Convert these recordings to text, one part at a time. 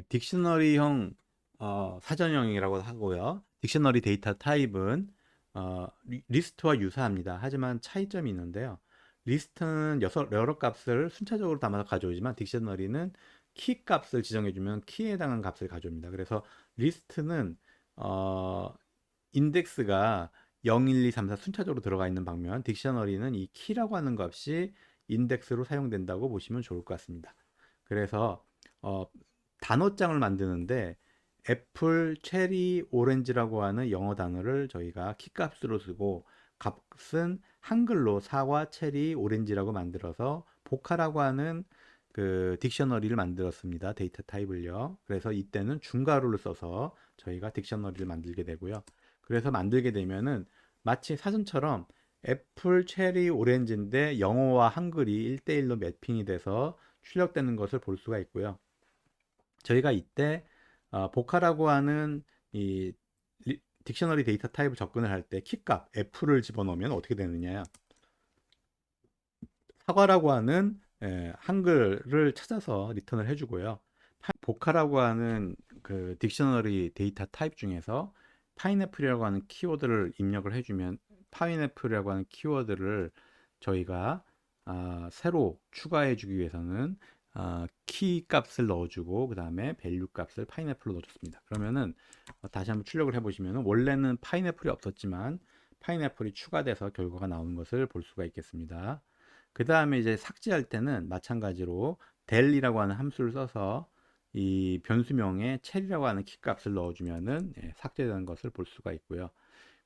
딕셔너리형 사전형이라고 하고요. 딕셔너리 데이터 타입은 리스트와 유사합니다. 하지만 차이점이 있는데요. 리스트는 여러 값을 순차적으로 담아서 가져오지만 딕셔너리는 키 값을 지정해주면 키에 해당하는 값을 가져옵니다. 그래서 리스트는 어, 인덱스가 0, 1, 2, 3, 4 순차적으로 들어가 있는 반면 딕셔너리는 이 키라고 하는 값이 인덱스로 사용된다고 보시면 좋을 것 같습니다. 그래서 어, 단어장을 만드는데 애플, 체리, 오렌지라고 하는 영어 단어를 저희가 키값으로 쓰고 값은 한글로 사과, 체리, 오렌지라고 만들어서 복화라고 하는 그 딕셔너리를 만들었습니다. 데이터 타입을요. 그래서 이때는 중괄호를 써서 저희가 딕셔너리를 만들게 되고요. 그래서 만들게 되면은 마치 사전처럼 애플, 체리, 오렌지인데 영어와 한글이 1대1로 매핑이 돼서 출력되는 것을 볼 수가 있고요. 저희가 이때 복화라고 하는 이 딕셔너리 데이터 타입을 접근을 할 때 키값 F를 집어넣으면 어떻게 되느냐. 사과라고 하는 한글을 찾아서 리턴을 해주고요. 복화라고 하는 그 딕셔너리 데이터 타입 중에서 파인애플이라고 하는 키워드를 입력을 해주면 파인애플이라고 하는 키워드를 저희가 새로 추가해주기 위해서는 키 값을 넣어주고 그 다음에 밸류 값을 파인애플로 넣어줬습니다. 그러면은 다시 한번 출력을 해보시면 원래는 파인애플이 없었지만 파인애플이 추가돼서 결과가 나오는 것을 볼 수가 있겠습니다. 그 다음에 이제 삭제할 때는 마찬가지로 del이라고 하는 함수를 써서 이 변수명에 체리라고 하는 키값을 넣어주면은 삭제되는 것을 볼 수가 있고요.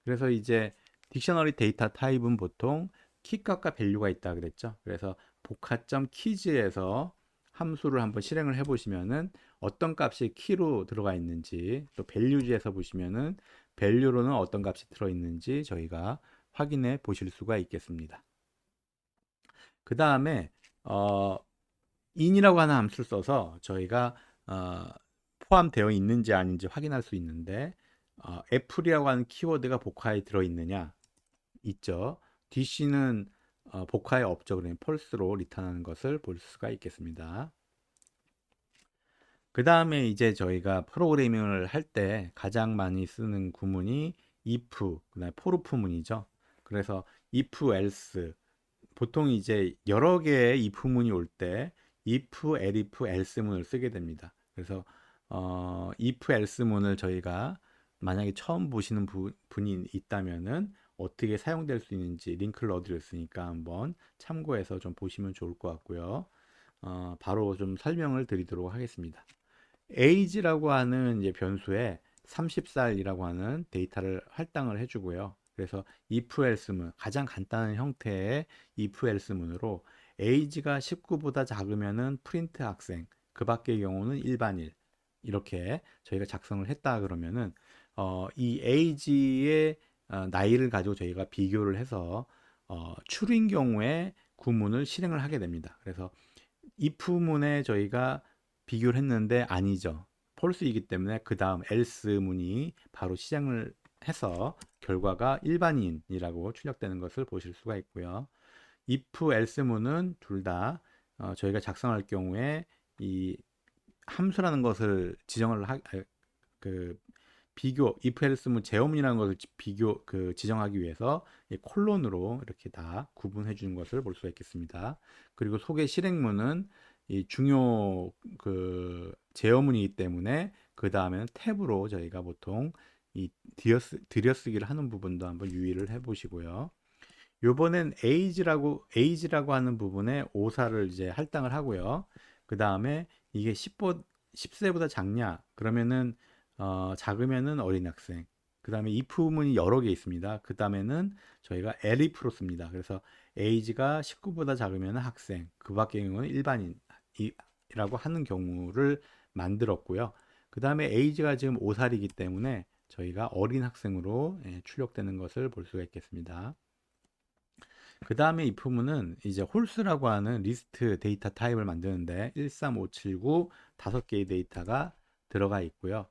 그래서 이제 딕셔너리 데이터 타입은 보통 키값과 밸류가 있다 그랬죠. 그래서 복합점 키즈에서 함수를 한번 실행을 해보시면은 어떤 값이 키로 들어가 있는지 또 밸류지에서 보시면은 밸류로는 어떤 값이 들어있는지 저희가 확인해 보실 수가 있겠습니다. 그 다음에 in이라고 하는 함수를 써서 저희가 어, 포함되어 있는지 아닌지 확인할 수 있는데 애플이라고 하는 키워드가 복화에 들어있느냐 있죠. DC는 복화에 없죠. 그러면 펄스로 리턴하는 것을 볼 수가 있겠습니다. 그 다음에 이제 저희가 프로그래밍을 할 때 가장 많이 쓰는 구문이 if, 그다음에 for문이죠. 그래서 if, else 보통 이제 여러 개의 if문이 올 때 if, elif, else문을 쓰게 됩니다. 그래서 if, else문을 저희가 만약에 처음 보시는 분이 있다면은 어떻게 사용될 수 있는지 링크를 넣어드렸으니까 한번 참고해서 좀 보시면 좋을 것 같고요. 바로 좀 설명을 드리도록 하겠습니다. age라고 하는 이제 변수에 30살이라고 하는 데이터를 할당을 해주고요. 그래서 if else문 가장 간단한 형태의 if else문으로 age가 19보다 작으면은 프린트 학생, 그 밖의 경우는 일반일 이렇게 저희가 작성을 했다 그러면은 이 age의 나이를 가지고 저희가 비교를 해서 true인 경우에 구문을 실행을 하게 됩니다. 그래서 if문에 저희가 비교를 했는데 아니죠. 폴스이기 때문에 그 다음 else 문이 바로 시작을 해서 결과가 일반인이라고 출력되는 것을 보실 수가 있고요. if, else 문은 둘 다 저희가 작성할 경우에 이 함수라는 것을 지정을 그 비교 if else 문 제어문이라는 것을 지정하기 위해서 이 콜론으로 이렇게 다 구분해 주는 것을 볼 수가 있겠습니다. 그리고 소개 실행문은 이 중요 그 제어문이기 때문에 그 다음에는 탭으로 저희가 보통 이 들여쓰기를 하는 부분도 한번 유의를 해 보시고요. 요번엔 age라고 하는 부분에 오사를 이제 할당을 하고요. 그 다음에 이게 10세보다 작냐? 그러면은 작으면은 어린 학생. 그 다음에 if문이 여러 개 있습니다. 그 다음에는 저희가 elif로 씁니다. 그래서 age가 19보다 작으면 학생, 그 밖의 경우는 일반인이라고 하는 경우를 만들었고요. 그 다음에 age가 지금 5살이기 때문에 저희가 어린 학생으로 출력되는 것을 볼 수가 있겠습니다. 그 다음에 이 부분은 이제 홀스라고 하는 리스트 데이터 타입을 만드는데 13579 5개의 데이터가 들어가 있고요.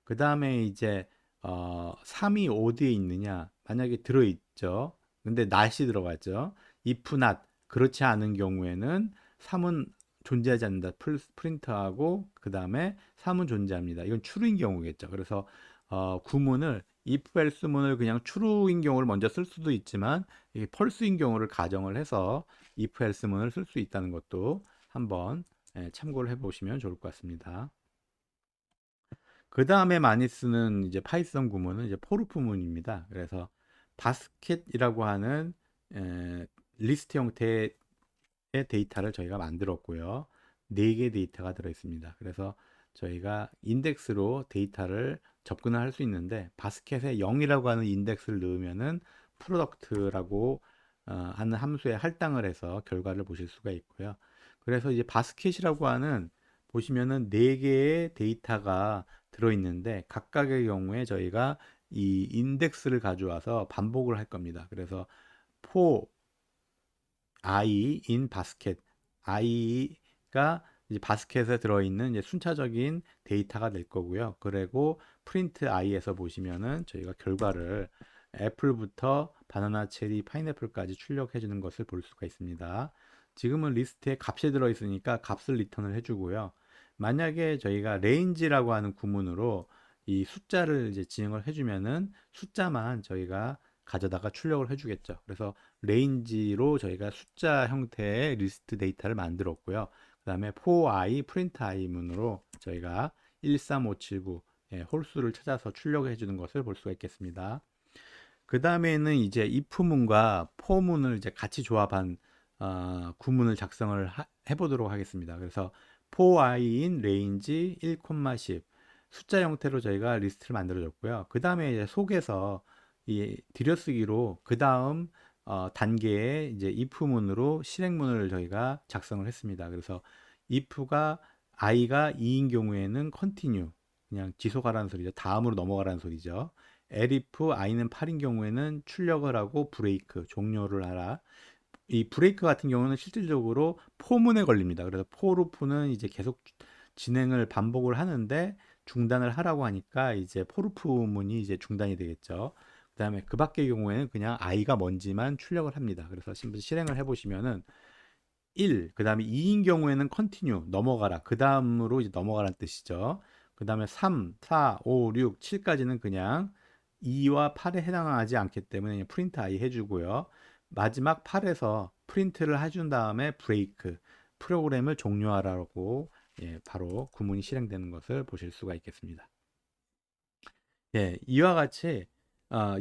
그 다음에 이제 3이 어디에 있느냐 만약에 들어있죠. 근데 not이 들어갔죠. if not 그렇지 않은 경우에는 3은 존재하지 않는다. 프린트하고 그 다음에 3은 존재합니다. 이건 true인 경우겠죠. 그래서 구문을 if else문을 그냥 true인 경우를 먼저 쓸 수도 있지만 이게 false인 경우를 가정을 해서 if else문을 쓸 수 있다는 것도 한번 참고를 해보시면 좋을 것 같습니다. 그 다음에 많이 쓰는 이제 파이썬 구문은 이제 포르프문입니다. 그래서 바스켓이라고 하는 리스트 형태의 데이터를 저희가 만들었고요. 4개 데이터가 들어 있습니다. 그래서 저희가 인덱스로 데이터를 접근을 할 수 있는데 바스켓에 0이라고 하는 인덱스를 넣으면은 프로덕트라고 하는 함수에 할당을 해서 결과를 보실 수가 있고요. 그래서 이제 바스켓이라고 하는 보시면은 4개의 데이터가 들어 있는데 각각의 경우에 저희가 이 인덱스를 가져와서 반복을 할 겁니다. 그래서 for i in basket, i가 이제 바스켓에 들어있는 이제 순차적인 데이터가 될 거고요. 그리고 print i에서 보시면은 저희가 결과를 애플부터 바나나, 체리, 파인애플까지 출력해 주는 것을 볼 수가 있습니다. 지금은 리스트에 값이 들어 있으니까 값을 리턴을 해주고요. 만약에 저희가 range라고 하는 구문으로 이 숫자를 이제 지정을 해주면은 숫자만 저희가 가져다가 출력을 해주겠죠. 그래서 레인지로 저희가 숫자 형태의 리스트 데이터를 만들었고요. 그 다음에 for i, print i 문으로 저희가 13579 홀수를 찾아서 출력해 주는 것을 볼 수가 있겠습니다. 그 다음에는 이제 if 문과 for 문을 이제 같이 조합한 구문을 작성을 해보도록 하겠습니다. 그래서 for i in range 1,10 숫자 형태로 저희가 리스트를 만들어 줬고요. 그 다음에 이제 속에서 이 들여쓰기로 그 다음 단계에 이제 if문으로 실행문을 저희가 작성을 했습니다. 그래서 if가 i가 2인 경우에는 continue 그냥 지속하라는 소리죠. 다음으로 넘어가라는 소리죠. elif i는 8인 경우에는 출력을 하고 브레이크 종료를 하라. 이 브레이크 같은 경우는 실질적으로 포문에 걸립니다. 그래서 포루프는 이제 계속 진행을 반복을 하는데 중단을 하라고 하니까 이제 포루프 문이 이제 중단이 되겠죠. 그다음에 그 밖의 경우에는 그냥 i가 뭔지만 출력을 합니다. 그래서 실행을 해보시면은 1, 그 다음에 2인 경우에는 continue, 넘어가라. 그 다음으로 이제 넘어가라는 뜻이죠. 그 다음에 3, 4, 5, 6, 7까지는 그냥 2와 8에 해당하지 않기 때문에 그냥 프린트 i 해주고요. 마지막 8에서 프린트를 해준 다음에 브레이크, 프로그램을 종료하라고 바로 구문이 실행되는 것을 보실 수가 있겠습니다. 이와 같이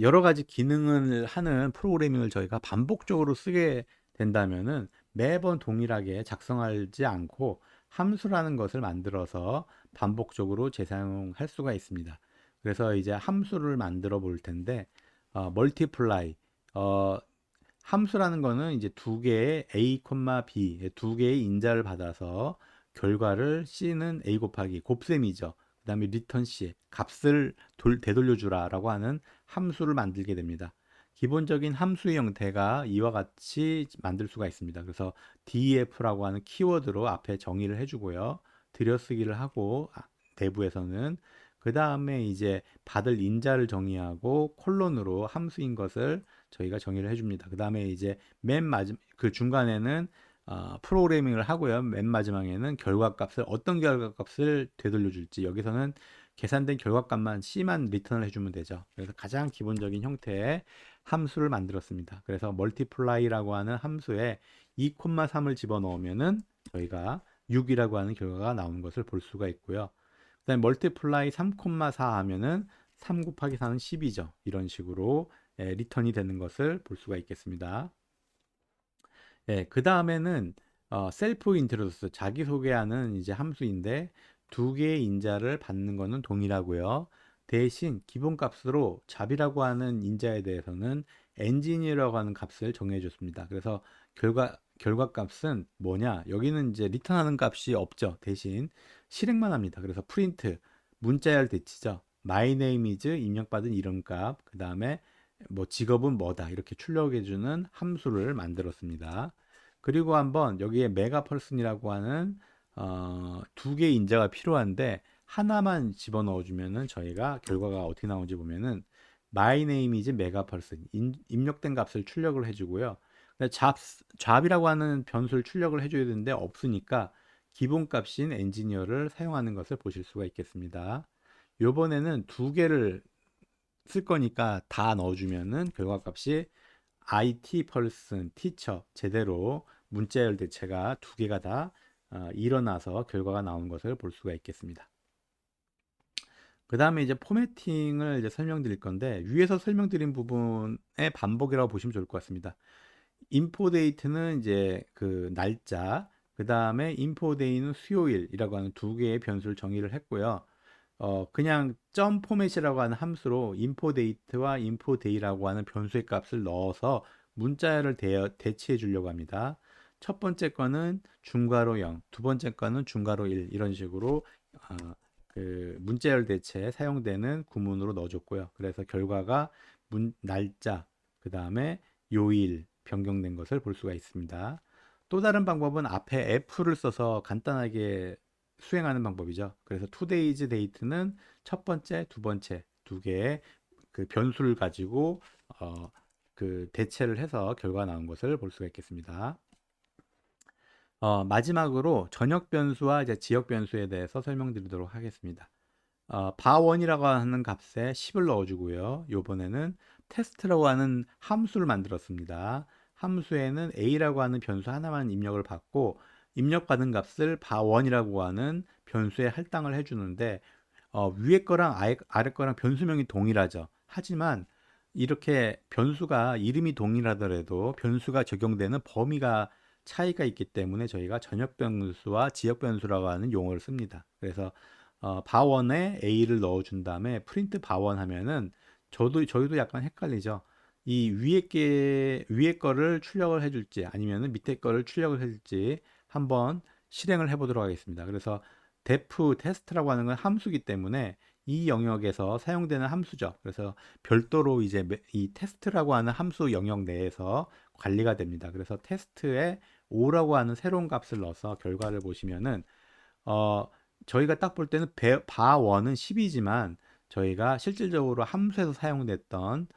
여러 가지 기능을 하는 프로그래밍을 저희가 반복적으로 쓰게 된다면은 매번 동일하게 작성하지 않고 함수라는 것을 만들어서 반복적으로 재사용할 수가 있습니다. 그래서 이제 함수를 만들어 볼 텐데 multiply 함수라는 거는 이제 두 개의 a, b 두 개의 인자를 받아서 결과를 c는 a 곱하기 곱셈이죠. 그 다음에 return c 값을 되돌려 주라라고 하는 함수를 만들게 됩니다. 기본적인 함수의 형태가 이와 같이 만들 수가 있습니다. 그래서 def라고 하는 키워드로 앞에 정의를 해주고요. 들여쓰기를 하고 내부에서는 그 다음에 이제 받을 인자를 정의하고 콜론으로 함수인 것을 저희가 정의를 해줍니다. 그 다음에 이제 그 중간에는 프로그래밍을 하고요. 맨 마지막에는 결과값을 어떤 결과값을 되돌려줄지 여기서는 계산된 결과값만 C만 리턴을 해주면 되죠. 그래서 가장 기본적인 형태의 함수를 만들었습니다. 그래서 multiply라고 하는 함수에 2,3을 집어넣으면은 저희가 6이라고 하는 결과가 나오는 것을 볼 수가 있고요. 그다음에 multiply 3,4 하면은 3 곱하기 4는 10이죠. 이런 식으로 리턴이 되는 것을 볼 수가 있겠습니다. 그 다음에는 셀프 인트로듀스 자기소개하는 이제 함수인데 두 개의 인자를 받는 것은 동일하고요. 대신 기본값으로 잡이라고 하는 인자에 대해서는 엔지니어라고 하는 값을 정해 줬습니다. 그래서 결과값은 뭐냐? 여기는 이제 리턴하는 값이 없죠. 대신 실행만 합니다. 그래서 프린트 문자열 대치죠. My name is 입력받은 이름값 그 다음에 뭐 직업은 뭐다 이렇게 출력해주는 함수를 만들었습니다. 그리고 한번 여기에 메가펄슨이라고 하는 두 개의 인자가 필요한데 하나만 집어넣어 주면은 저희가 결과가 어떻게 나오는지 보면은 my name is 메가펄슨 입력된 값을 출력을 해주고요. 잡이라고 하는 변수를 출력을 해줘야 되는데 없으니까 기본값인 엔지니어를 사용하는 것을 보실 수가 있겠습니다. 요번에는 두 개를 쓸 거니까 다 넣어주면은 결과값이 IT person, teacher 제대로 문자열 대체가 두 개가 다 일어나서 결과가 나온 것을 볼 수가 있겠습니다. 그 다음에 이제 포매팅을 이제 설명드릴 건데 위에서 설명드린 부분의 반복이라고 보시면 좋을 것 같습니다. 인포데이트는 이제 그 날짜, 그 다음에 인포데이는 수요일이라고 하는 두 개의 변수를 정의를 했고요. 그냥 점 포맷이라고 하는 함수로 인포데이트와 인포데이라고 하는 변수의 값을 넣어서 문자열을 대체해 주려고 합니다. 첫 번째 거는 중괄호 0, 두 번째 거는 중괄호 1 이런 식으로 그 문자열 대체에 사용되는 구문으로 넣어줬고요. 그래서 결과가 날짜, 그 다음에 요일 변경된 것을 볼 수가 있습니다. 또 다른 방법은 앞에 f를 써서 간단하게 수행하는 방법이죠. 그래서 today's date는 첫 번째, 두 번째 두 개의 그 변수를 가지고 그 대체를 해서 결과가 나온 것을 볼 수가 있겠습니다. 마지막으로 전역 변수와 이제 지역 변수에 대해서 설명드리도록 하겠습니다. 바1이라고 하는 값에 10을 넣어주고요. 요번에는 테스트라고 하는 함수를 만들었습니다. 함수에는 a라고 하는 변수 하나만 입력을 받고 입력받은 값을 바1이라고 하는 변수에 할당을 해주는데 위에 거랑 아래 거랑 변수명이 동일하죠. 하지만 이렇게 변수가 이름이 동일하더라도 변수가 적용되는 범위가 차이가 있기 때문에 저희가 전역 변수와 지역 변수라고 하는 용어를 씁니다. 그래서 바원에 a를 넣어준 다음에 프린트 바원 하면은 저희도 약간 헷갈리죠. 이 위에 거를 출력을 해줄지 아니면은 밑에 거를 출력을 해줄지 한번 실행을 해보도록 하겠습니다. 그래서 def 테스트라고 하는 건 함수기 때문에 이 영역에서 사용되는 함수죠. 그래서 별도로 이제 이 테스트라고 하는 함수 영역 내에서 관리가 됩니다. 그래서 테스트에 5라고 하는 새로운 값을 넣어서 결과를 보시면은 저희가 딱 볼 때는 바1은 10이지만 저희가 실질적으로 함수에서 사용됐던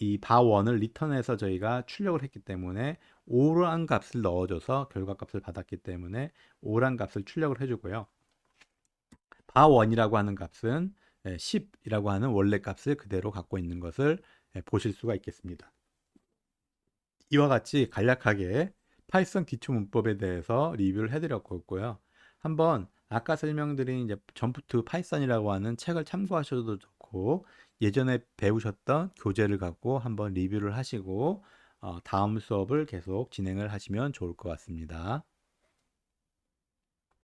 이 바1을 리턴해서 저희가 출력을 했기 때문에 5란 값을 넣어줘서 결과 값을 받았기 때문에 5란 값을 출력을 해주고요. 바1이라고 하는 값은 10이라고 하는 원래 값을 그대로 갖고 있는 것을 보실 수가 있겠습니다. 이와 같이 간략하게 파이썬 기초 문법에 대해서 리뷰를 해드렸고요. 한번 아까 설명드린 이제 점프 투 파이썬이라고 하는 책을 참고하셔도 좋고 예전에 배우셨던 교재를 갖고 한번 리뷰를 하시고 다음 수업을 계속 진행을 하시면 좋을 것 같습니다.